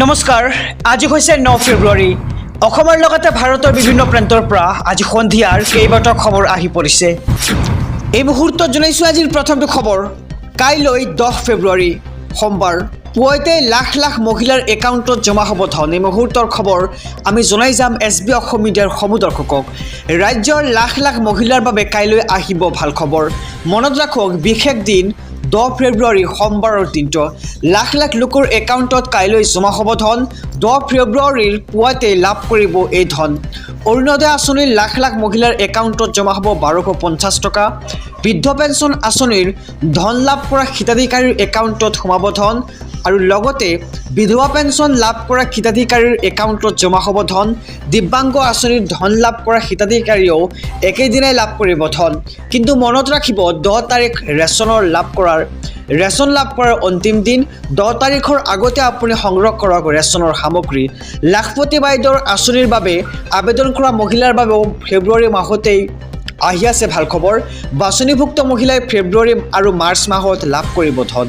নমস্কাৰ আজি হৈছে 9 ফেব্ৰুৱাৰী অসমৰ লগতে ভাৰতৰ বিভিন্ন প্ৰান্তৰ পৰা আজি সন্ধিয়াৰ কেইবাটাও খবৰ আহি পৰিছে এই মুহূৰ্তত জনাইছো আজিৰ প্ৰথমটো খবৰ কাইলৈ 10 ফেব্ৰুৱাৰী সোমবাৰ পুৱাতে লাখ লাখ মহিলাৰ একাউণ্টত জমা হ'ব ধন এই মুহূৰ্তৰ খবৰ আমি জনাই যাম এছবি অসম মিডিয়াৰ সমুদৰ্শকক ৰাজ্যৰ লাখ লাখ মহিলাৰ বাবে কাইলৈ আহিব ভাল খবৰ মনত ৰাখক বিশেষ দিন 10 ফেব্ৰুৱাৰী সোমবাৰৰ দিনটো লাখ লাখ লোকৰ একাউণ্টত কাইলৈ জমা হ'ব ধন 10 ফেব্ৰুৱাৰীৰ পুৱাতে লাভ কৰিব এই ধন অৰুণোদয় আঁচনিৰ লাখ লাখ মহিলাৰ একাউণ্টত জমা হ'ব 1250 টকা বৃদ্ধ পেঞ্চন আঁচনিৰ ধন লাভ কৰা হিতাধিকাৰীৰ একাউণ্টত সোমাব ধন আৰু লগতে বিধৱা পেঞ্চন লাভ কৰা হিতাধিকাৰীৰ একাউণ্টত জমা হ'ব ধন দিব্যাংগ আঁচনিৰ ধন লাভ কৰা হিতাধিকাৰীও একেদিনাই লাভ কৰিব ধন কিন্তু মনত ৰাখিব 10 তাৰিখ ৰেচন লাভ কৰাৰ অন্তিম দিন 10 তাৰিখৰ আগতে আপুনি সংগ্ৰহ কৰক ৰেচনৰ সামগ্ৰী লাখপতি বাইদেউৰ আঁচনিৰ বাবে আবেদন কৰা মহিলাৰ বাবেও ফেব্ৰুৱাৰী মাহতেই আহি আছে ভাল খবৰ বাছনিভুক্ত মহিলাই ফেব্ৰুৱাৰী আৰু মাৰ্চ মাহত লাভ কৰিব ধন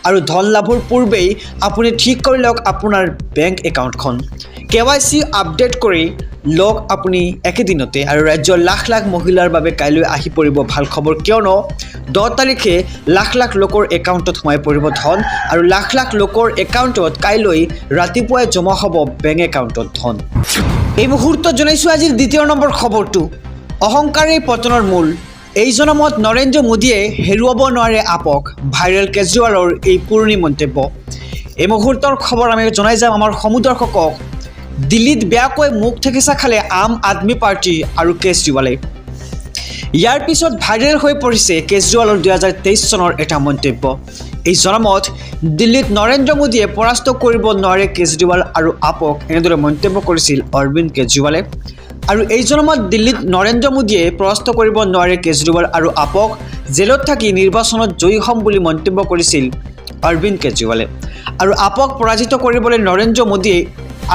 আৰু ধন লাভৰ পূৰ্বেই আপুনি ঠিক কৰি লওক আপোনাৰ বেংক একাউণ্টখন KYC আপডেট কৰি লওক আপুনি একেদিনতে আৰু ৰাজ্যৰ লাখ লাখ মহিলাৰ বাবে কাইলৈ আহি পৰিব ভাল খবৰ কিয়নো 10 তাৰিখে লাখ লাখ লোকৰ একাউণ্টত সোমাই পৰিব ধন আৰু লাখ লাখ লোকৰ একাউণ্টত কাইলৈ ৰাতিপুৱাই জমা হ'ব বেংক একাউণ্টত ধন এই মুহূৰ্তত জনাইছোঁ আজিৰ দ্বিতীয় নম্বৰ খবৰটো অহংকাৰেই পতনৰ মূল এই জনমত নৰেন্দ্ৰ মোদীয়ে হেৰুৱাব নোৱাৰে আপক ভাইৰেল কেজৰিৱালৰ এই পুৰণি মন্তব্য এই মুহূৰ্তৰ খবৰ আমি জনাই যাম আমাৰ সমুদৰ্শকক দিল্লীত বেয়াকৈ মুখ থেকেচা খালে আম আদমি পাৰ্টি আৰু কেজৰিৱালে ইয়াৰ পিছত ভাইৰেল হৈ পৰিছে কেজৰিৱালৰ 2023 চনৰ এটা মন্তব্য এই জনমত দিল্লীত নৰেন্দ্ৰ মোদীয়ে পৰাস্ত কৰিব নোৱাৰে কেজৰিৱাল আৰু আপক এনেদৰে মন্তব্য কৰিছিল অৰবিন্দ কেজৰিৱালে আৰু এই জনমত দিল্লীত নৰেন্দ্ৰ মোদীয়ে পৰাস্ত কৰিব নোৱাৰে কেজৰিৱাল আৰু আপক জেলত থাকি নিৰ্বাচনত জয়ী হ'ম বুলি মন্তব্য কৰিছিল অৰবিন্দ কেজৰিৱালে আৰু আপক পৰাজিত কৰিবলৈ নৰেন্দ্ৰ মোদীয়ে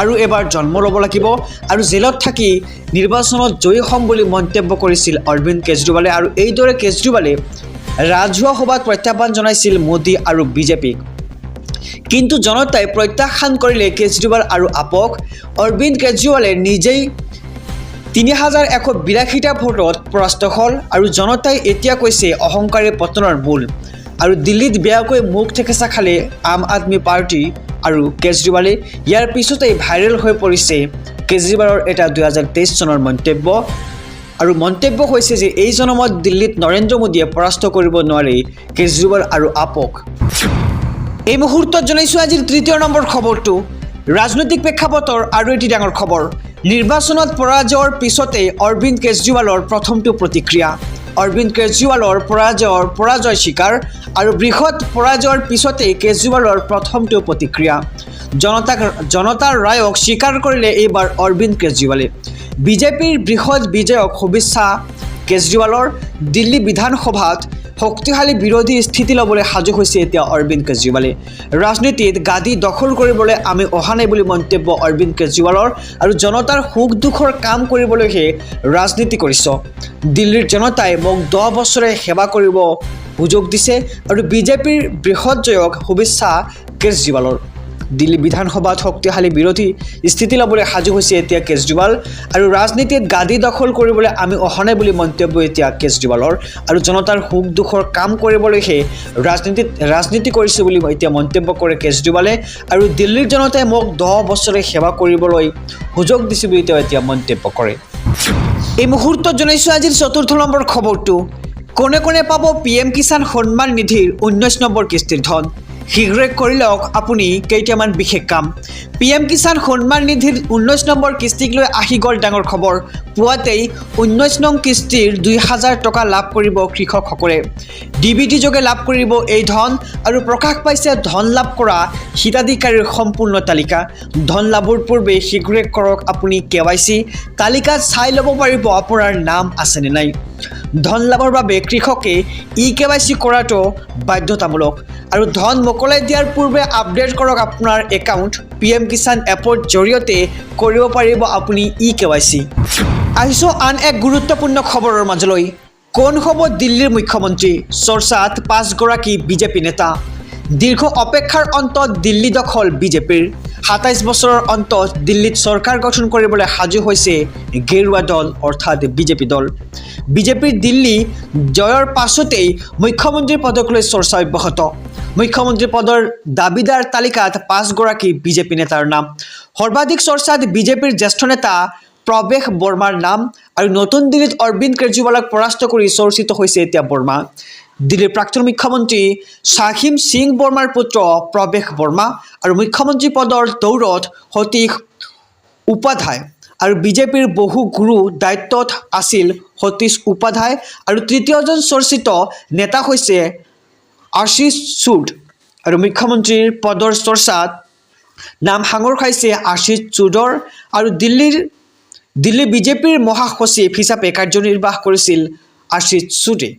আৰু এবাৰ জন্ম ল'ব লাগিব আৰু জেলত থাকি নিৰ্বাচনত জয়ী হ'ম বুলি মন্তব্য কৰিছিল অৰবিন্দ কেজৰিৱালে আৰু এইদৰে কেজৰিৱালে ৰাজহুৱা সভাত প্ৰত্যাহ্বান জনাইছিল মোদী আৰু বিজেপিক কিন্তু জনতাই প্ৰত্যাখ্যান কৰিলে কেজৰিৱাল আৰু আপক অৰবিন্দ কেজৰিৱালে নিজেই 3182টা ভোটত পৰাস্ত হ'ল আৰু জনতাই এতিয়া কৈছে অহংকাৰে পতনৰ মূল আৰু দিল্লীত বেয়াকৈ মুখ থেকেচা খালে আম আদমি পাৰ্টি আৰু কেজৰিৱালে ইয়াৰ পিছতেই ভাইৰেল হৈ পৰিছে কেজৰিৱালৰ এটা 2023 চনৰ মন্তব্য আৰু মন্তব্য হৈছে যে এই জনমত দিল্লীত নৰেন্দ্ৰ মোদীয়ে পৰাস্ত কৰিব নোৱাৰে কেজৰিৱাল আৰু আপক এই মুহূৰ্তত জনাইছোঁ আজিৰ তৃতীয় নম্বৰ খবৰটো ৰাজনৈতিক প্ৰেক্ষাপটৰ আৰু এটি ডাঙৰ খবৰ নিৰ্বাচনত পৰাজয়ৰ পিছতে অৰবিন্দ কেজৰিৱালৰ প্ৰথমটো প্ৰতিক্ৰিয়া অৰবিন্দ কেজৰিৱালৰ পৰাজয় স্বীকাৰ আৰু বৃহৎ পৰাজয়ৰ পিছতে কেজৰিৱালৰ প্ৰথমটো প্ৰতিক্ৰিয়া জনতাৰ ৰায়ক স্বীকাৰ কৰিলে এইবাৰ অৰবিন্দ কেজৰিৱালে বিজেপিৰ বৃহৎ বিজয়ক শুভেচ্ছা কেজৰিৱালৰ দিল্লী বিধানসভাত শক্তিশালী বিৰোধী স্থিতি ল'বলৈ সাজু হৈছে এতিয়া অৰবিন্দ কেজৰিৱালে ৰাজনীতিত গাদী দখল কৰিবলৈ আমি অহা নাই বুলি মন্তব্য অৰবিন্দ কেজৰিৱালৰ আৰু জনতাৰ সুখ দুখৰ কাম কৰিবলৈহে ৰাজনীতি কৰিছ দিল্লীৰ জনতাই মোক 10 বছৰে সেৱা কৰিব সুযোগ দিছে আৰু বিজেপিৰ বৃহৎ জয়ক শুভেচ্ছা কেজৰিৱালৰ দিল্লী বিধানসভাত শক্তিশালী বিৰোধী স্থিতি ল'বলৈ সাজু হৈছে এতিয়া কেজৰিৱাল আৰু ৰাজনীতিত গাদী দখল কৰিবলৈ আমি অহা নাই বুলি মন্তব্য এতিয়া কেজৰিৱালৰ আৰু জনতাৰ সুখ দুখৰ কাম কৰিবলৈহে ৰাজনীতি কৰিছোঁ বুলি এতিয়া মন্তব্য কৰে কেজৰিৱালে আৰু দিল্লীৰ জনতাই মোক 10 বছৰে সেৱা কৰিবলৈ সুযোগ দিছে বুলি তেওঁ এতিয়া মন্তব্য কৰে এই মুহূৰ্তত জনাইছোঁ আজিৰ চতুৰ্থ নম্বৰ খবৰটো কোনে কোনে পাব PM কিষাণ সন্মান নিধিৰ 19 নম্বৰ কিস্তিৰ ধন শীঘ্ৰে কৰি লওক আপুনি কেইটামান বিশেষ কাম PM কিষাণ সন্মান নিধিৰ 19 নম্বৰ কিস্তিক লৈ আহি গ'ল ডাঙৰ খবৰ পুৱাতেই 19 নং কিস্তিৰ 2000 টকা লাভ কৰিব কৃষকসকলে DBT যোগে লাভ কৰিব এই ধন আৰু প্ৰকাশ পাইছে ধন লাভ কৰা হিতাধিকাৰীৰ সম্পূৰ্ণ তালিকা ধন লাভৰ পূৰ্বে শীঘ্ৰে কৰক আপুনি KYC তালিকাত চাই ল'ব পাৰিব আপোনাৰ নাম আছেনে নাই ধন লাভৰ বাবে কৃষকে KYC কৰাটো বাধ্যতামূলক আৰু ধন মোকলাই দিয়াৰ পূৰ্বে আপডেট কৰক আপোনাৰ একাউণ্ট PM কিষাণ এপৰ জৰিয়তে কৰিব পাৰিব আপুনি KYC আহিছোঁ আন এক গুৰুত্বপূৰ্ণ খবৰৰ মাজলৈ কোন হ'ব দিল্লীৰ মুখ্যমন্ত্ৰী চৰ্চাত 5 গৰাকী বিজেপি নেতা দীৰ্ঘ অপেক্ষাৰ অন্তত দিল্লী দখল বিজেপিৰ 27 বছৰৰ অন্তত দিল্লীত চৰকাৰ গঠন কৰিবলৈ সাজু হৈছে গেৰুৱা দল অৰ্থাৎ বিজেপি দল। বিজেপিৰ দিল্লী জয়ৰ পাছতেই মুখ্যমন্ত্ৰীৰ পদক লৈ চৰ্চা অব্যাহত। মুখ্যমন্ত্ৰী পদৰ দাবীদাৰ তালিকাত 5গৰাকী বিজেপি নেতাৰ নাম। সৰ্বাধিক চৰ্চাত বিজেপিৰ জ্যেষ্ঠ নেতা প্ৰৱেশ বৰ্মাৰ নাম আৰু নতুন দিল্লীত অৰবিন্দ কেজৰিৱালক পৰাস্ত কৰি চৰ্চিত হৈছে এতিয়া বৰ্মা। দিল্লীৰ প্ৰাক্তন মুখ্যমন্ত্ৰী শাহিম সিং বৰ্মাৰ পুত্ৰ প্ৰৱেশ বৰ্মা আৰু মুখ্যমন্ত্ৰী পদৰ দৌৰত সতীশ উপাধ্যায় আৰু বিজেপিৰ বহু গুৰু দায়িত্বত আছিল সতীশ উপাধ্যায় আৰু তৃতীয়জন চৰ্চিত নেতা হৈছে আশিষ চুড আৰু মুখ্যমন্ত্ৰীৰ পদৰ চৰ্চাত নাম সাঙুৰ খাইছে আশিষ চুডৰ আৰু দিল্লী বিজেপিৰ মহাসচিব হিচাপে কাৰ্যনিৰ্বাহ কৰিছিল আশিষ চুডে।